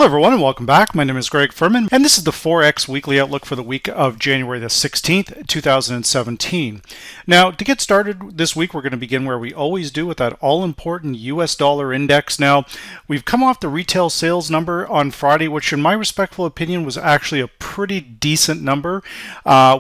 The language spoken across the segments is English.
Hello everyone and welcome back. My name is Greg Furman and this is the Forex Weekly Outlook for the week of January the 16th, 2017. Now to get started this week we're going to begin where we always do with that all-important US dollar index. Now we've come off the retail sales number on Friday, which in my respectful opinion was actually a pretty decent number.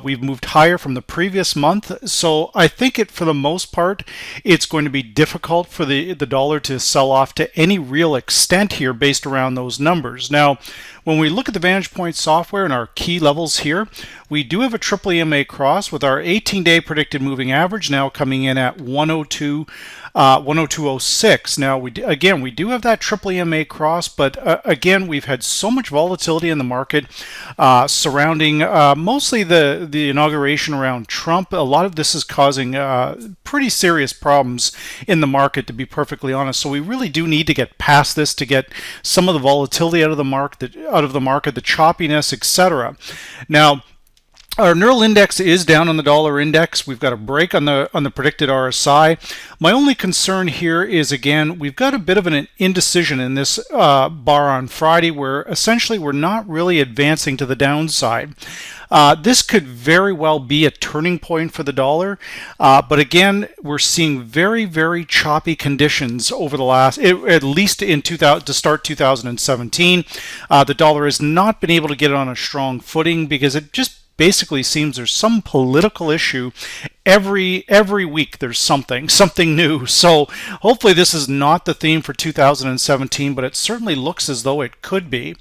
We've moved higher from the previous month, so I think for the most part it's going to be difficult for the dollar to sell off to any real extent here based around those numbers. Now, when we look at the VantagePoint software and our key levels here, we do have a triple EMA cross with our 18-day predicted moving average now coming in at 102.06. Now, we do have that triple EMA cross, but again, we've had so much volatility in the market surrounding mostly the inauguration around Trump. A lot of this is causing pretty serious problems in the market, to be perfectly honest. So we really do need to get past this to get some of the volatility out of the market, the choppiness, etc. Now, our neural index is down on the dollar index. We've got a break on the predicted RSI. My only concern here is, again, we've got a bit of an indecision in this bar on Friday where essentially we're not really advancing to the downside. This could very well be a turning point for the dollar, but again, we're seeing very, very choppy conditions over the last, at least to start 2017. The dollar has not been able to get it on a strong footing because it just basically seems there's some political issue every week. There's something new. So hopefully this is not the theme for 2017, but it certainly looks as though it could be.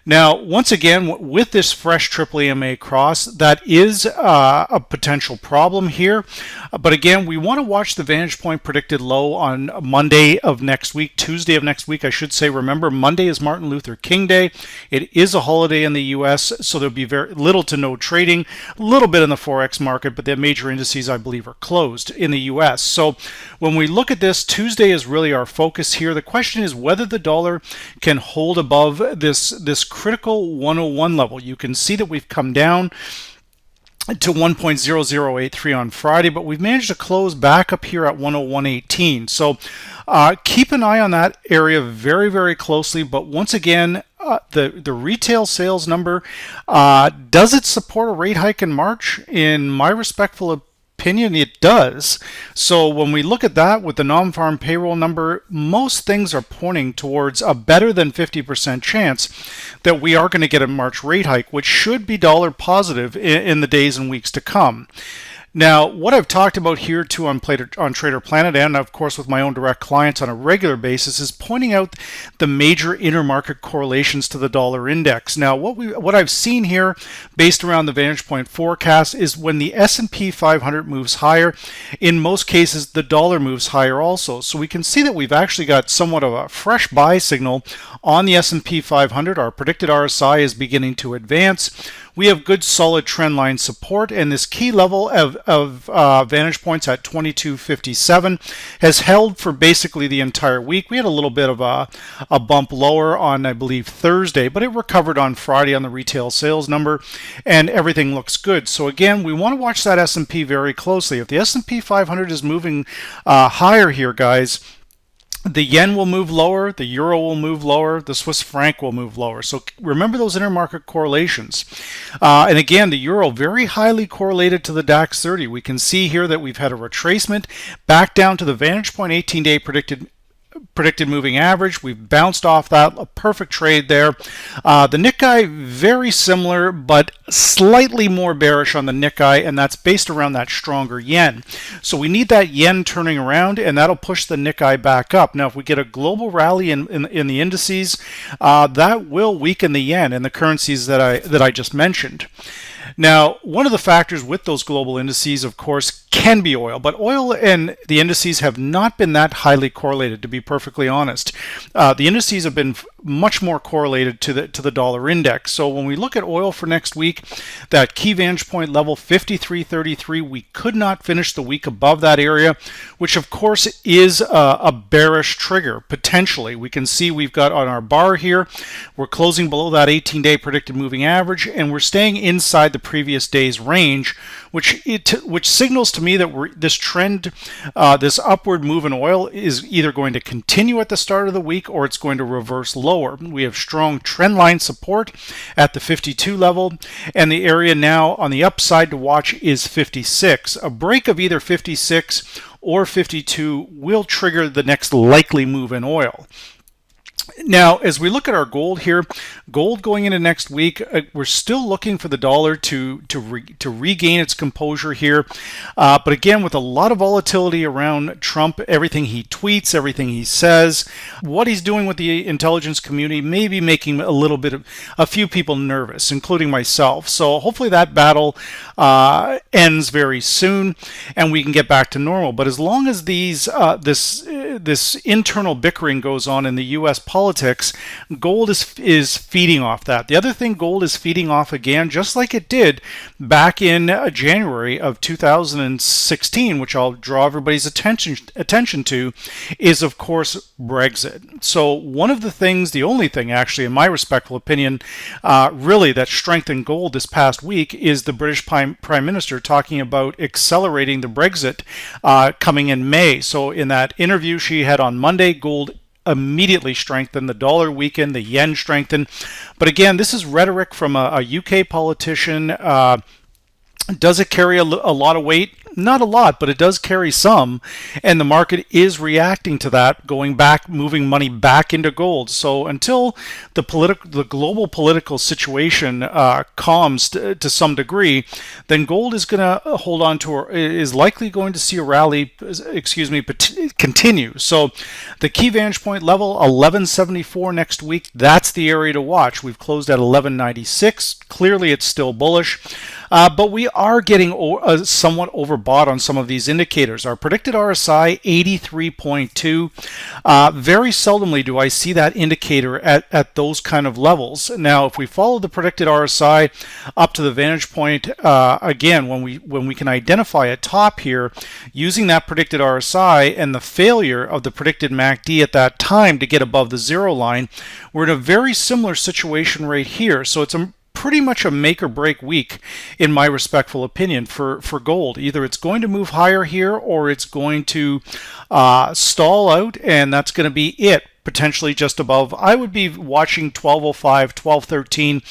Now, once again, with this fresh triple EMA cross, that is a potential problem here. But again, we want to watch the VantagePoint predicted low on Monday of next week, Tuesday of next week, I should say. Remember, Monday is Martin Luther King Day. It is a holiday in the US, so there'll be very little to no trading, a little bit in the Forex market, but the major indices, I believe, are closed in the US. So when we look at this, Tuesday is really our focus here. The question is whether the dollar can hold above this critical 101 level. You can see that we've come down to 1.0083 on Friday, but we've managed to close back up here at 101.18. So keep an eye on that area very, very closely. But once again, the retail sales number, does it support a rate hike in March? In my respectful opinion, it does. So when we look at that with the non-farm payroll number, most things are pointing towards a better than 50% chance that we are going to get a March rate hike, which should be dollar positive in the days and weeks to come. Now, what I've talked about here too on Trader Planet and of course with my own direct clients on a regular basis is pointing out the major intermarket correlations to the dollar index. Now, what I've seen here based around the VantagePoint forecast is when the S&P 500 moves higher, in most cases the dollar moves higher also. So we can see that we've actually got somewhat of a fresh buy signal on the S&P 500. Our predicted RSI is beginning to advance. We have good solid trend line support, and this key level of VantagePoints at 22.57 has held for basically the entire week. We had a little bit of a bump lower on, I believe, Thursday, but it recovered on Friday on the retail sales number, and everything looks good. So again, we want to watch that S&P very closely. If the S&P 500 is moving higher here, guys, the yen will move lower, the euro will move lower, the Swiss franc will move lower. So remember those intermarket correlations. And again, the euro very highly correlated to the DAX 30. We can see here that we've had a retracement back down to the VantagePoint 18-day predicted moving average. We've bounced off that, a perfect trade there. The Nikkei very similar, but slightly more bearish on the Nikkei, and that's based around that stronger yen. So we need that yen turning around, and that'll push the Nikkei back up. Now, if we get a global rally in the indices, that will weaken the yen and the currencies that I just mentioned. Now, one of the factors with those global indices, of course, can be oil, but oil and the indices have not been that highly correlated, to be perfectly honest. The indices have been much more correlated to the dollar index. So when we look at oil for next week, that key VantagePoint level 53.33, we could not finish the week above that area, which of course is a bearish trigger potentially. We can see we've got on our bar here, we're closing below that 18-day predicted moving average, and we're staying inside the previous day's range, which signals to me that this trend, this upward move in oil is either going to continue at the start of the week or it's going to reverse lower. We have strong trend line support at the 52 level, and the area now on the upside to watch is 56. A break of either 56 or 52 will trigger the next likely move in oil. Now, as we look at our gold here, gold going into next week, we're still looking for the dollar to regain its composure here. But again, with a lot of volatility around Trump, everything he tweets, everything he says, what he's doing with the intelligence community may be making a few people nervous, including myself. So hopefully that battle ends very soon and we can get back to normal. But as long as this internal bickering goes on in the U.S. politics, gold is feeding off that. The other thing gold is feeding off again, just like it did back in January of 2016, which I'll draw everybody's attention to, is of course Brexit. So one of the things, the only thing actually, in my respectful opinion, really that strengthened gold this past week is the British Prime Minister talking about accelerating the Brexit coming in May. So in that interview she had on Monday, gold immediately strengthened, the dollar weakened, the yen strengthened. But again, this is rhetoric from a UK politician. Does it carry a lot of weight? Not a lot, but it does carry some, and the market is reacting to that, going back, moving money back into gold. So until the global political situation calms to some degree, then gold is going to hold on to, or is likely going to see a rally, continue. So the key vantage point level, 1174 next week, that's the area to watch. We've closed at 1196. Clearly it's still bullish. But we are getting somewhat overbought on some of these indicators. Our predicted RSI, 83.2. Very seldomly do I see that indicator at those kind of levels. Now, if we follow the predicted RSI up to the vantage point, again, when we can identify a top here using that predicted RSI and the failure of the predicted MACD at that time to get above the zero line, we're in a very similar situation right here. So it's pretty much a make or break week, in my respectful opinion, for gold. Either it's going to move higher here or it's going to stall out, and that's going to be it, potentially just above. I would be watching 1205, 1213.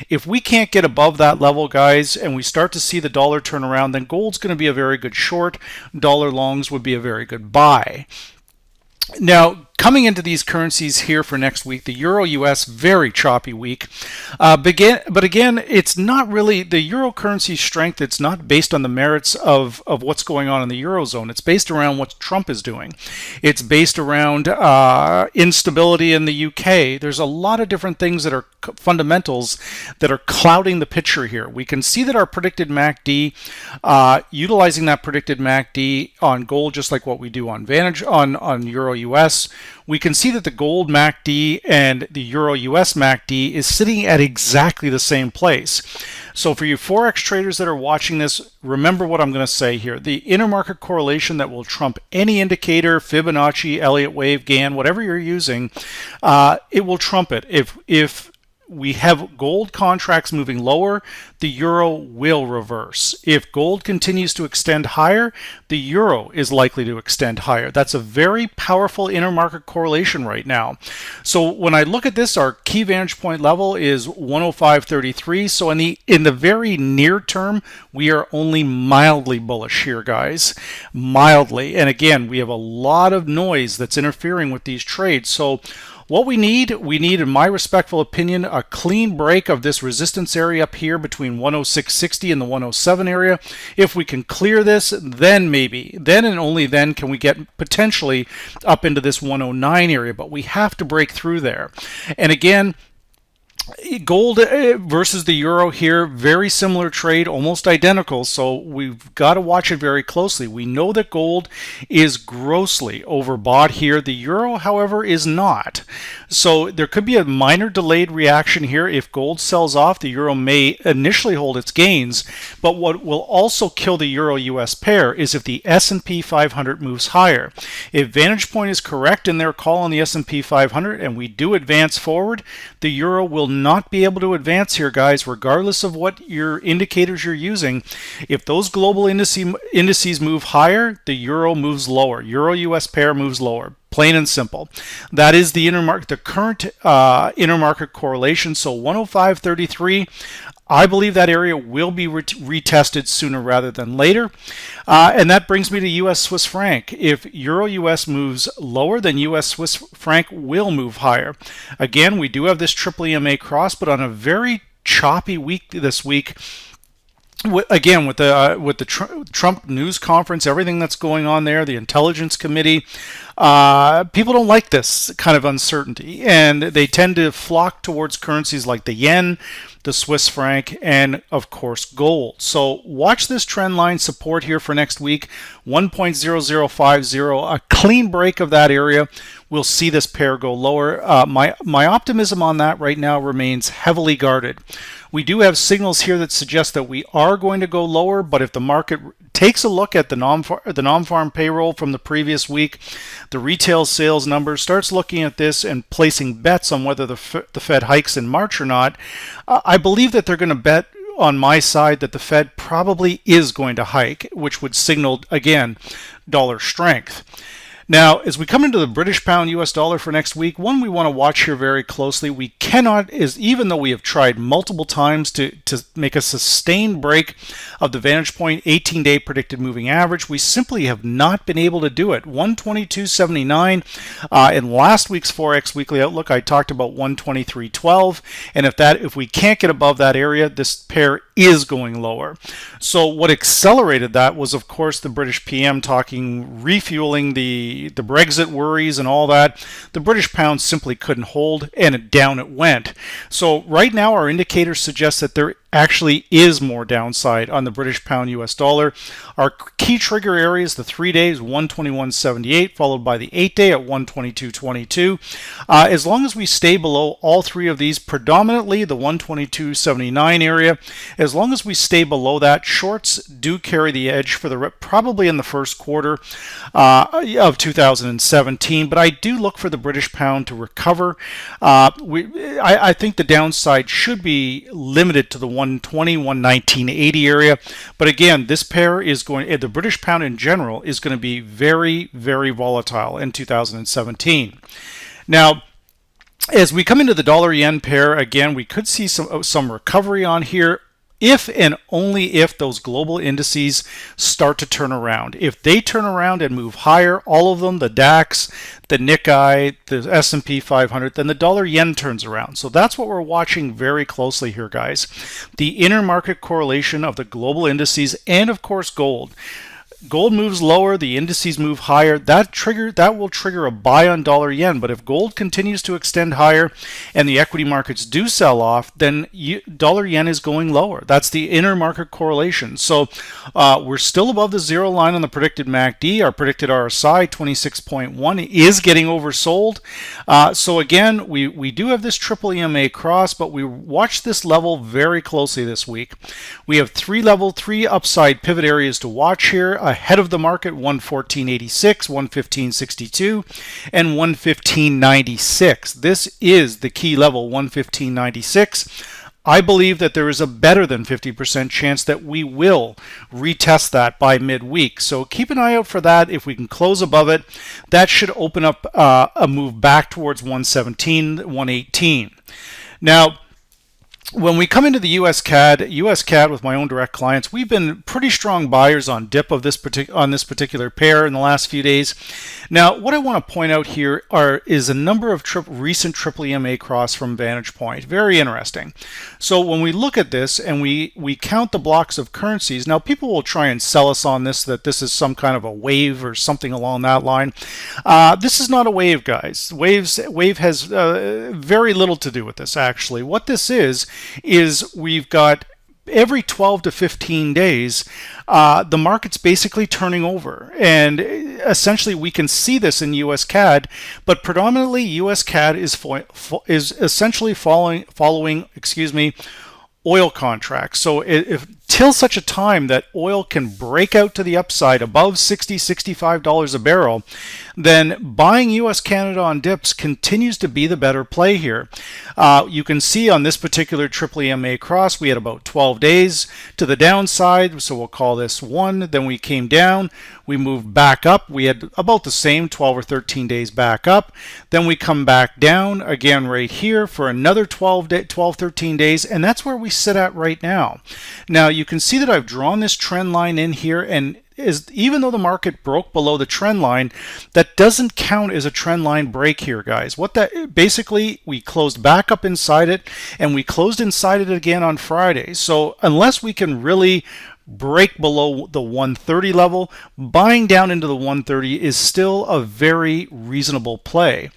If we can't get above that level, guys, and we start to see the dollar turn around, then gold's going to be a very good short. Dollar longs would be a very good buy. Now, coming into these currencies here for next week, the Euro-US, very choppy week. But again, it's not really the Euro currency strength. It's not based on the merits of what's going on in the Eurozone. It's based around what Trump is doing. It's based around instability in the UK. There's a lot of different things that are fundamentals that are clouding the picture here. We can see that our predicted MACD, utilizing that predicted MACD on gold, just like what we do on Vantage on Euro-US, we can see that the gold MACD and the Euro-US MACD is sitting at exactly the same place. So for you Forex traders that are watching this, remember what I'm going to say here. The intermarket correlation that will trump any indicator, Fibonacci, Elliott wave, Gann, whatever you're using, it will trump it. If we have gold contracts moving lower, the euro will reverse. If gold continues to extend higher, the euro is likely to extend higher. That's a very powerful intermarket correlation right now. So when I look at this, our key vantage point level is 105.33. So in the very near term, we are only mildly bullish here, guys. Mildly. And again, we have a lot of noise that's interfering with these trades. So what we need, in my respectful opinion, a clean break of this resistance area up here between 106.60 and the 107 area. If we can clear this, then maybe, then and only then can we get potentially up into this 109 area, but we have to break through there. And again, gold versus the euro here, very similar trade, almost identical, so we've got to watch it very closely. We know that gold is grossly overbought here. The euro, however, is not. So there could be a minor delayed reaction here. If gold sells off, the euro may initially hold its gains, but what will also kill the euro-US pair is if the S&P 500 moves higher. If VantagePoint is correct in their call on the S&P 500 and we do advance forward, the euro will not be able to advance here, guys, regardless of what your indicators you're using. If those global indices move higher, the euro moves lower. Euro-US pair moves lower. Plain and simple. That is the intermarket, the current intermarket correlation. So 105.33. I believe that area will be retested sooner rather than later. And that brings me to US Swiss franc. If Euro US moves lower, then US Swiss franc will move higher. Again, we do have this triple EMA cross, but on a very choppy week this week. Again, with the Trump news conference, everything that's going on there, the Intelligence Committee, people don't like this kind of uncertainty, and they tend to flock towards currencies like the yen, the Swiss franc, and of course gold. So watch this trend line support here for next week, 1.0050, a clean break of that area. We'll see this pair go lower. My optimism on that right now remains heavily guarded. We do have signals here that suggest that we are going to go lower, but if the market takes a look at the non-farm payroll from the previous week, the retail sales numbers, starts looking at this and placing bets on whether the Fed hikes in March or not, I believe that they're going to bet on my side that the Fed probably is going to hike, which would signal, again, dollar strength. Now, as we come into the British pound US dollar for next week, one we want to watch here very closely. We cannot, even though we have tried multiple times to make a sustained break of the VantagePoint 18-day predicted moving average, we simply have not been able to do it. 122.79 in last week's Forex Weekly Outlook, I talked about 123.12, and if we can't get above that area, this pair is going lower. So what accelerated that was, of course, the British PM talking, refueling the Brexit worries and all that. The British pound simply couldn't hold, and down it went. So right now our indicators suggest that there actually is more downside on the British pound US dollar. Our key trigger areas, the 3 days, 121.78, followed by the 8 day at 122.22. As long as we stay below all three of these, predominantly the 122.79 area, as long as we stay below that, shorts do carry the edge for probably in the first quarter of 2017, but I do look for the British pound to recover. I think the downside should be limited to the 120, 119.80 area. But again, this pair is the British pound in general is going to be very, very volatile in 2017. Now, as we come into the dollar yen pair, again, we could see some recovery on here, if and only if those global indices start to turn around. If they turn around and move higher, all of them, the DAX, the Nikkei, the S&P 500, then the dollar yen turns around. So that's what we're watching very closely here, guys. The intermarket correlation of the global indices and, of course, gold. Gold moves lower, the indices move higher. That will trigger a buy on dollar yen. But if gold continues to extend higher and the equity markets do sell off, then dollar yen is going lower. That's the intermarket correlation. So we're still above the zero line on the predicted MACD. Our predicted RSI 26.1 is getting oversold. So again, we do have this triple EMA cross, but we watch this level very closely this week. We have three upside pivot areas to watch here. Ahead of the market, 114.86, 115.62, and 115.96. This is the key level, 115.96. I believe that there is a better than 50% chance that we will retest that by midweek. So keep an eye out for that. If we can close above it, that should open up a move back towards 117, 118. Now, when we come into the US-CAD with my own direct clients, we've been pretty strong buyers on dip of this particular pair in the last few days. Now, what I want to point out here is a number of recent triple EMA cross from VantagePoint. Very interesting. So when we look at this and we count the blocks of currencies, now people will try and sell us on this, that this is some kind of a wave or something along that line. This is not a wave, guys. Wave has very little to do with this, actually. What this is we've got every 12 to 15 days, the market's basically turning over. And essentially we can see this in US-CAD, but predominantly US-CAD is essentially following oil contracts. So if until such a time that oil can break out to the upside above $60-65 a barrel, then buying US Canada on dips continues to be the better play here. You can see on this particular triple EMA cross, we had about 12 days to the downside, so we'll call this 1. Then we came down, we moved back up, we had about the same 12 or 13 days back up. Then we come back down again right here for another 13 days, and that's where we sit at right now. Now you can see that I've drawn this trend line in here, and even though the market broke below the trend line, that doesn't count as a trend line break here, guys. What that basically, we closed back up inside it, and we closed inside it again on Friday. So unless we can really break below the 130 level, buying down into the 130 is still a very reasonable play.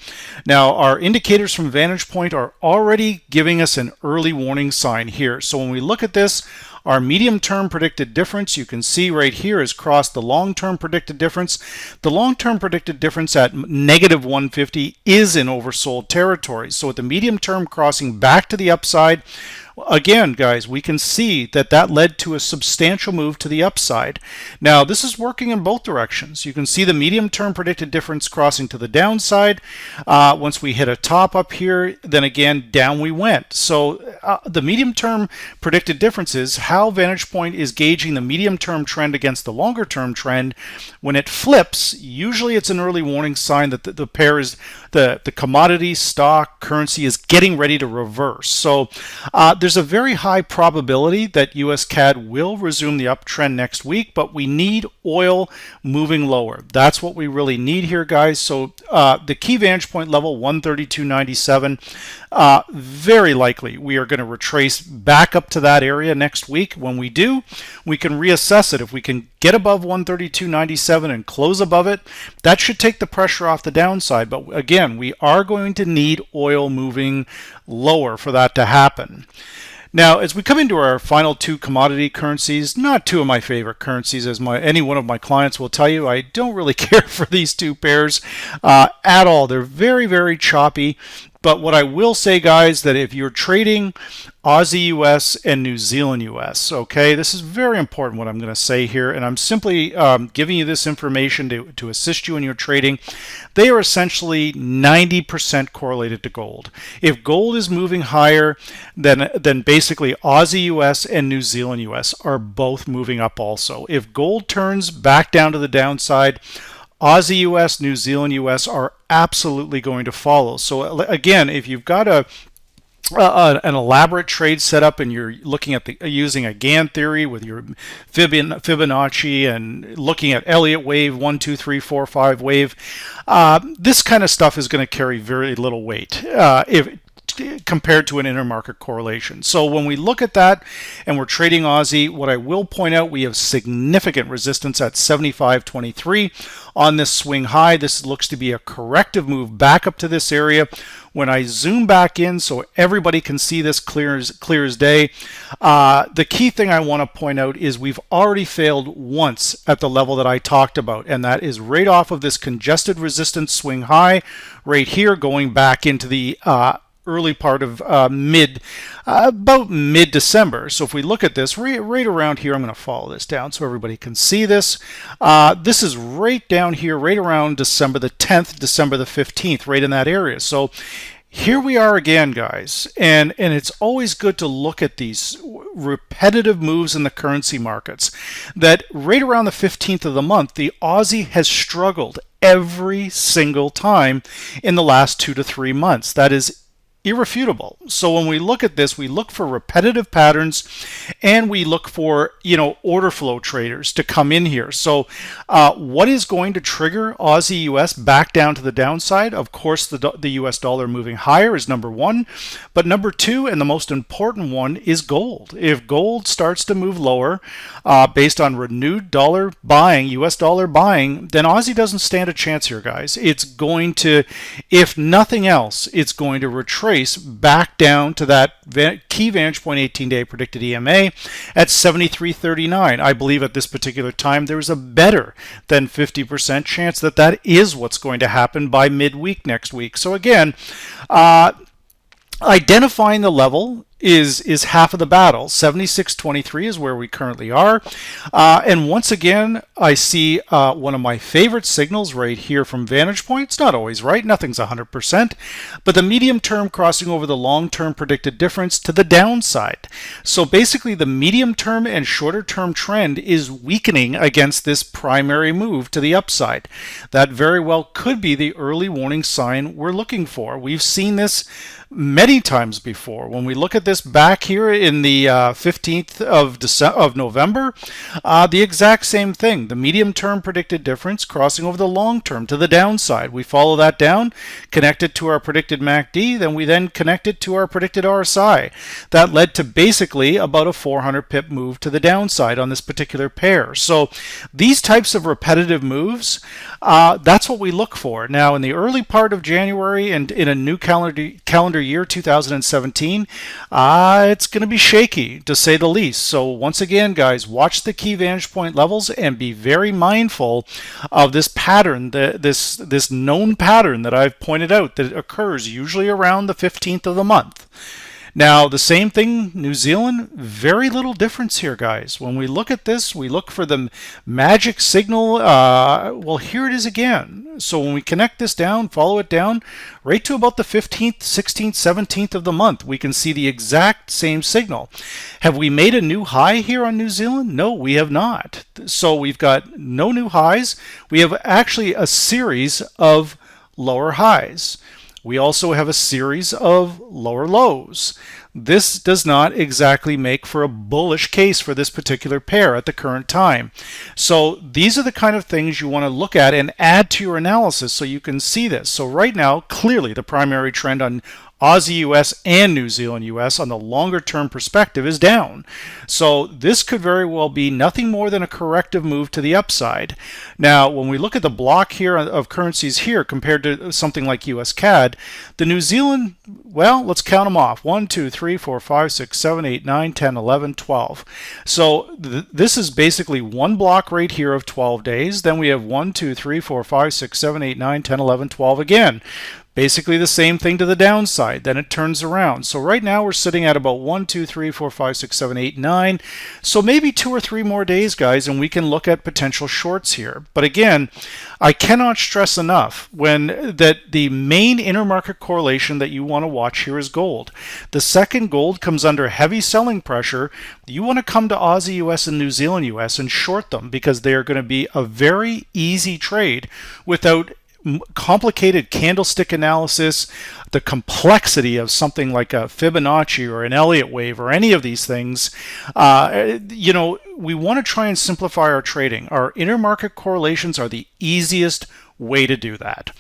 Now, our indicators from VantagePoint are already giving us an early warning sign here. So when we look at this, our medium-term predicted difference, you can see right here, has crossed the long-term predicted difference. The long-term predicted difference at negative 150 is in oversold territory. So with the medium-term crossing back to the upside, again, guys, we can see that that led to a substantial move to the upside. Now, this is working in both directions. You can see the medium-term predicted difference crossing to the downside. Once we hit a top up here, then again, down we went. So the medium-term predicted difference is how VantagePoint is gauging the medium-term trend against the longer-term trend. When it flips, usually it's an early warning sign that the pair is, the commodity, stock, currency is getting ready to reverse. So there's a very high probability that US-CAD will resume the uptrend next week, but we need oil moving lower. That's what we really need here, guys. So the key vantage point level, 132.97, very likely we are going to retrace back up to that area next week. When we do, we can reassess it. If we can get above 132.97 and close above it, that should take the pressure off the downside. But again, we are going to need oil moving lower for that to happen. Now, as we come into our final two commodity currencies, not two of my favorite currencies, as any one of my clients will tell you, I don't really care for these two pairs at all. They're very, very choppy. But what I will say, guys, that if you're trading Aussie US and New Zealand US, okay, this is very important what I'm going to say here, and I'm simply giving you this information to assist you in your trading. They are essentially 90% correlated to gold. If gold is moving higher, then basically Aussie US and New Zealand US are both moving up also. If gold turns back down to the downside, Aussie US, New Zealand US are absolutely going to follow. So again, if you've got an elaborate trade setup and you're looking at using a Gann theory with your Fibonacci and looking at Elliott wave, 1, 2, 3, 4, 5 wave, this kind of stuff is going to carry very little weight compared to an intermarket correlation. So when we look at that and we're trading Aussie, what I will point out, we have significant resistance at 75.23 on this swing high. This looks to be a corrective move back up to this area. When I zoom back in so everybody can see this clear as day, the key thing I want to point out is we've already failed once at the level that I talked about, and that is right off of this congested resistance swing high right here, going back into the early part of about mid-December. So if we look at this right around here, I'm going to follow this down so everybody can see this. This is right down here, right around December the 10th, December the 15th, right in that area. So here we are again, guys, and it's always good to look at these repetitive moves in the currency markets. That right around the 15th of the month, the Aussie has struggled every single time in the last 2 to 3 months. That is irrefutable. So when we look at this, we look for repetitive patterns, and we look for, order flow traders to come in here. So what is going to trigger Aussie US back down to the downside? Of course, the US dollar moving higher is number one, but number two, and the most important one, is gold. If gold starts to move lower based on renewed dollar buying, US dollar buying, then Aussie doesn't stand a chance here, guys. It's going to, if nothing else, it's going to retrace back down to that key vantage point 18-day predicted EMA at 73.39. I believe at this particular time there's a better than 50% chance that that is what's going to happen by midweek next week. So again, identifying the level is half of the battle. 76.23 is where we currently are. And once again, I see one of my favorite signals right here from VantagePoint. It's not always right, nothing's 100%, but the medium term crossing over the long term predicted difference to the downside. So basically the medium term and shorter term trend is weakening against this primary move to the upside. That very well could be the early warning sign we're looking for. We've seen this many times before. When we look at this back here in the 15th of November, the exact same thing. The medium term predicted difference crossing over the long term to the downside. We follow that down, connect it to our predicted MACD, then we connect it to our predicted RSI. That led to basically about a 400 pip move to the downside on this particular pair. So these types of repetitive moves, that's what we look for. Now in the early part of January and in a new calendar year 2017, it's going to be shaky to say the least. So once again, guys, watch the key VantagePoint levels and be very mindful of this pattern, this known pattern that I've pointed out that occurs usually around the 15th of the month. Now, the same thing, New Zealand, very little difference here, guys. When we look at this, we look for the magic signal. Well, here it is again. So when we connect this down, follow it down, right to about the 15th, 16th, 17th of the month, we can see the exact same signal. Have we made a new high here on New Zealand? No, we have not. So we've got no new highs. We have actually a series of lower highs. We also have a series of lower lows. This does not exactly make for a bullish case for this particular pair at the current time. So these are the kind of things you want to look at and add to your analysis so you can see this. So right now, clearly the primary trend on Aussie US and New Zealand US on the longer term perspective is down. So this could very well be nothing more than a corrective move to the upside. Now, when we look at the block here of currencies here compared to something like US-CAD, the New Zealand, well, let's count them off. 1, 2, 3, 4, 5, 6, 7, 8, 9, 10, 11, 12. So this is basically one block right here of 12 days. Then we have 1, 2, 3, 4, 5, 6, 7, 8, 9, 10, 11, 12 again. Basically the same thing to the downside, then it turns around. So right now we're sitting at about 1, 2, 3, 4, 5, 6, 7, 8, 9. So maybe 2 or 3 more days, guys, and we can look at potential shorts here. But again, I cannot stress enough that the main intermarket correlation that you want to watch here is gold. The second gold comes under heavy selling pressure, you want to come to Aussie US and New Zealand US and short them because they are going to be a very easy trade without complicated candlestick analysis, the complexity of something like a Fibonacci or an Elliott wave or any of these things. We want to try and simplify our trading. Our intermarket correlations are the easiest way to do that.